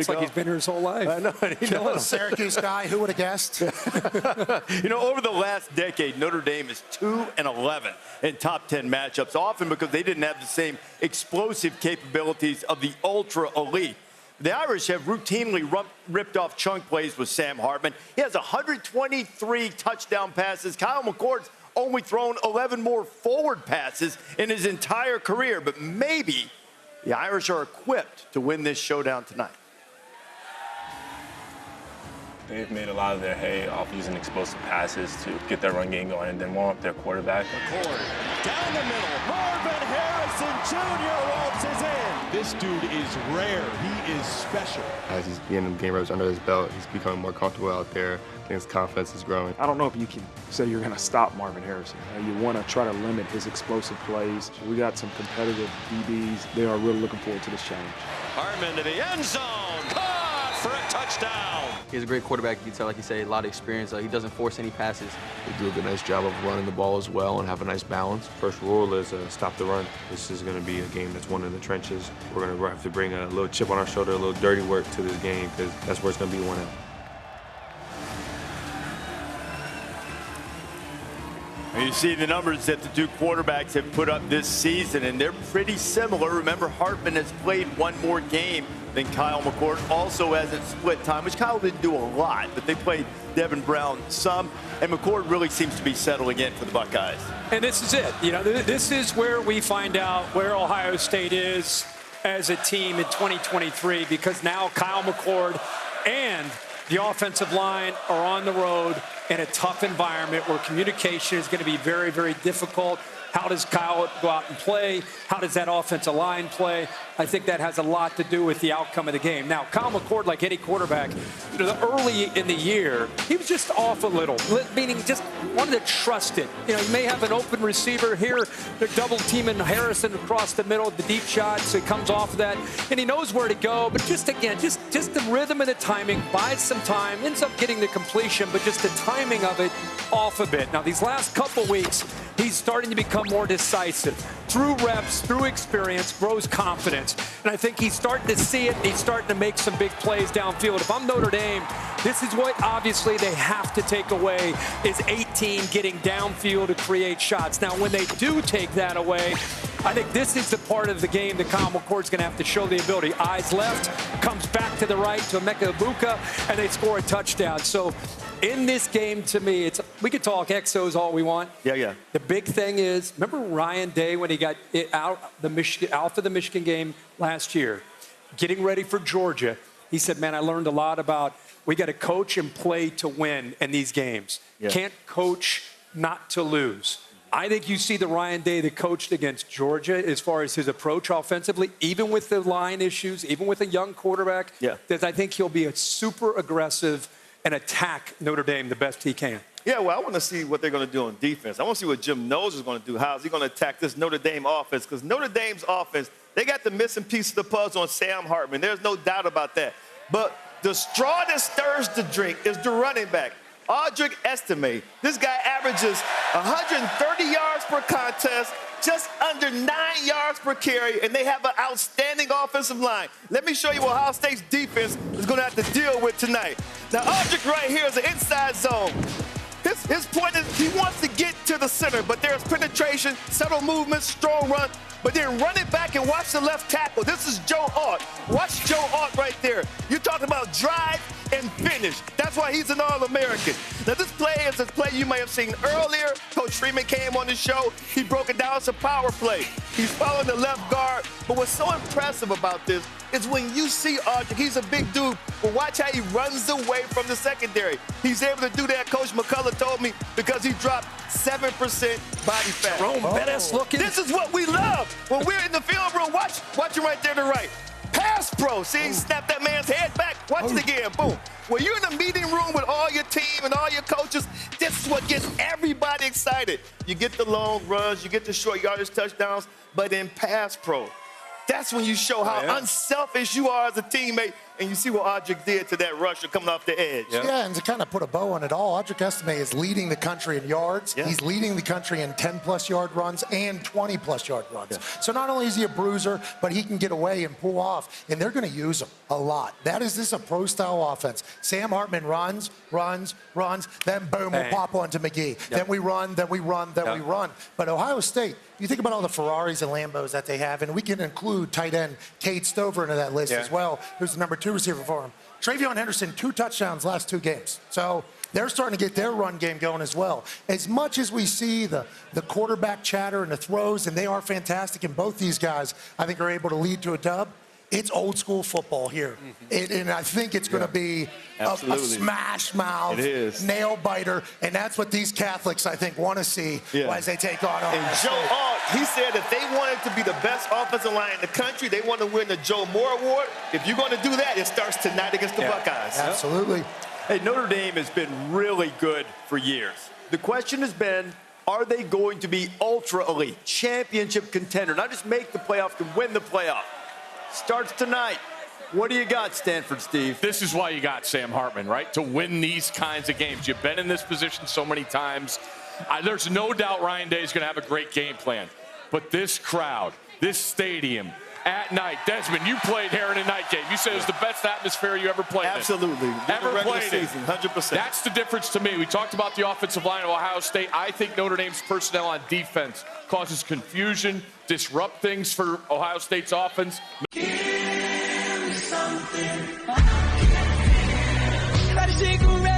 It's like he's been here his whole life. I know. Syracuse guy, who would have guessed? Over the last decade, Notre Dame is 2-11 in top 10 matchups, often because they didn't have the same explosive capabilities of the ultra elite. The Irish have routinely ripped off chunk plays with Sam Hartman. He has 123 touchdown passes. Kyle McCord's only thrown 11 more forward passes in his entire career. But maybe the Irish are equipped to win this showdown tonight. They've made a lot of their hay off using explosive passes to get their run game going and then warm up their quarterback. McCord down the middle. Marvin Harrison Jr. waltzes in. This dude is rare. He is special. As he's getting game reps under his belt, he's becoming more comfortable out there. I think his confidence is growing. I don't know if you can say you're going to stop Marvin Harrison. You want to try to limit his explosive plays. We got some competitive DBs. They are really looking forward to this challenge. Hartman to the end zone. Caught for a touchdown. He's a great quarterback. You can tell, like you say, a lot of experience. He doesn't force any passes. They do a good, nice job of running the ball as well and have a nice balance. First rule is stop the run. This is going to be a game that's won in the trenches. We're going to have to bring a little chip on our shoulder, a little dirty work to this game because that's where it's going to be won in. You see the numbers that the two quarterbacks have put up this season, and they're pretty similar. Remember, Hartman has played one more game than Kyle McCord. Also hasn't split time, which Kyle didn't do a lot, but they played Devin Brown some, and McCord really seems to be settling in for the Buckeyes. And this is it. This is where we find out where Ohio State is as a team in 2023, because now Kyle McCord and the offensive line are on the road in a tough environment where communication is going to be very, very difficult. How does Kyle go out and play? How does that offensive line play? I think that has a lot to do with the outcome of the game. Now, Kyle McCord, like any quarterback, early in the year, he was just off a little, meaning just wanted to trust it. You may have an open receiver here. They're double teaming Harrison across the middle, the deep shot, so he comes off of that, and he knows where to go. But just the rhythm and the timing, buys some time, ends up getting the completion, but just the timing of it off a bit. Now, these last couple weeks, he's starting to become more decisive. Through reps, through experience, grows confidence. And I think he's starting to see it. He's starting to make some big plays downfield. If I'm Notre Dame, this is what obviously they have to take away is 18 getting downfield to create shots. Now, when they do take that away, I think this is the part of the game that Kyle McCord's going to have to show the ability. Eyes left, comes back to the right to Emeka Egbuka, and they score a touchdown. So in this game, to me, we could talk XOs all we want. Yeah. The big thing is, remember Ryan Day when he got out for the Michigan game last year, getting ready for Georgia? He said, man, I learned a lot about we got to coach and play to win in these games. Yeah. Can't coach not to lose. I think you see the Ryan Day that coached against Georgia as far as his approach offensively, even with the line issues, even with a young quarterback, that I think he'll be a super aggressive and attack Notre Dame the best he can. Yeah, well, I want to see what they're going to do on defense. I want to see what Jim Knowles is going to do. How is he going to attack this Notre Dame offense? Because Notre Dame's offense, they got the missing piece of the puzzle on Sam Hartman. There's no doubt about that. But the straw that stirs the drink is the running back. Audric Estime, this guy averages 130 yards per contest, just under 9 yards per carry, and they have an outstanding offensive line. Let me show you what Ohio State's defense is going to have to deal with tonight. Now, Audric right here is an inside zone. His point is he wants to get to the center, but there's penetration, subtle movement, strong run, but then run it back and watch the left tackle. This is Joe Alt. Watch Joe Alt right there. You're talking about drive and finish. That's why he's an All-American. Now, this play is a play you may have seen earlier. Coach Freeman came on the show. He broke it down. It's a power play. He's following the left guard. But what's so impressive about this is when you see Audric, he's a big dude, but watch how he runs away from the secondary. He's able to do that, Coach McCullough told me, because he dropped 7% body fat. Jerome Bettis looking. This is what we love. When we're in the film room, watch him right there to the right. Pass pro. See, he snapped that man's head back. Watch it again. Boom. When you're in the meeting room with all your team and all your coaches, this is what gets everybody excited. You get the long runs, you get the short yardage touchdowns, but in pass pro, that's when you show how unselfish you are as a teammate and you see what Audric did to that rusher coming off the edge. Yeah, and to kind of put a bow on it all, Audric Estime is leading the country in yards. Yeah. He's leading the country in 10-plus yard runs and 20-plus yard runs. Yeah. So not only is he a bruiser, but he can get away and pull off, and they're going to use him a lot. This is a pro-style offense. Sam Hartman runs, then boom, we'll pop onto McGee. Yep. Then we run, we run. But Ohio State, you think about all the Ferraris and Lambos that they have, and we can include tight end Cade Stover into that list as well, who's the number 2 receiver for him. Travion Henderson, 2 touchdowns last 2 games. So they're starting to get their run game going as well. As much as we see the quarterback chatter and the throws, and they are fantastic, and both these guys, I think, are able to lead to a dub, it's old school football here. And I think it's going to be a smash mouth, nail biter, and that's what these Catholics, I think, want to see as they take on Ohio And State. Joe Alt, he said if they wanted to be the best offensive line in the country, they want to win the Joe Moore Award. If you're going to do that, it starts tonight against the Buckeyes. Absolutely. Hey, Notre Dame has been really good for years. The question has been, are they going to be ultra elite, championship contender, not just make the playoff, to win the playoff? Starts tonight. What do you got, Stanford Steve? This is why you got Sam Hartman, right? To win these kinds of games. You've been in this position so many times. There's no doubt Ryan Day is going to have a great game plan. But this crowd, this stadium, at night. Desmond, you played here in a night game. You said it was the best atmosphere you ever played Absolutely. in. Ever played in. 100%. That's the difference to me. We talked about the offensive line of Ohio State. I think Notre Dame's personnel on defense causes confusion, disrupt things for Ohio State's offense. Give me something. Got a cigarette.